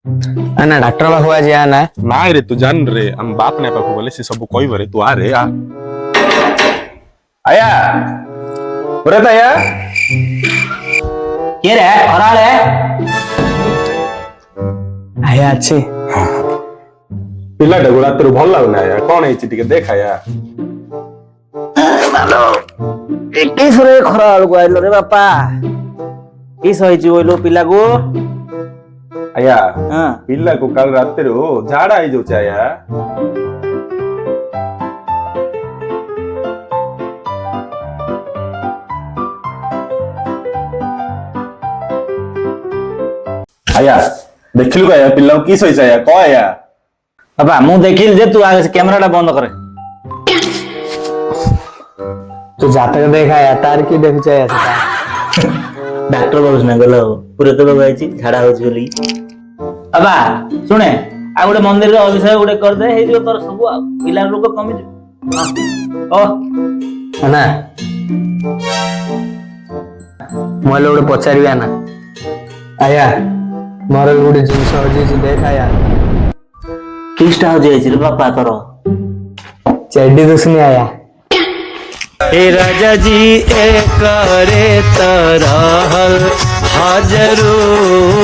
ना डॉक्टर पाखु आज आना ना रे तू जान रे हम बाप ने पाखु बोले से सब कहब रे तू आ रे आ आया पुरे आया के रे खराळे आया अच्छे पिलाटा गुड़ा तेरे भल लागुना आया कौन है टिके देख आया किस रे खराळ को आइलो रे बापा किस होइची ओइलो पिला को आया हां पिला को कल रात रे हो झाड़ा आई जो आया आया देखिलु का आया पिल्ला किस होइछ आया को आया बाबा मु देखिल जे तू आगे से कैमराटा बंद करे तू जातक देखा या तार की देख चाहिए था डॉक्टर बाबू ने गलो पूरे तो बाबू आइची झाड़ा होची बोली बाबा सुने आ गोटे मंदिर रे अभिषेक गोटे कर दे हे जो तोर सब पिला लोग कमी ओ ना मोले गोटे पचारिबा ना आया मोर गोटे जिंस होजी देख आया किसटा हो जाइछ रे बापा तोर चड्डी दुसनी आया हे राजा जी ए करे तरहल हाजरू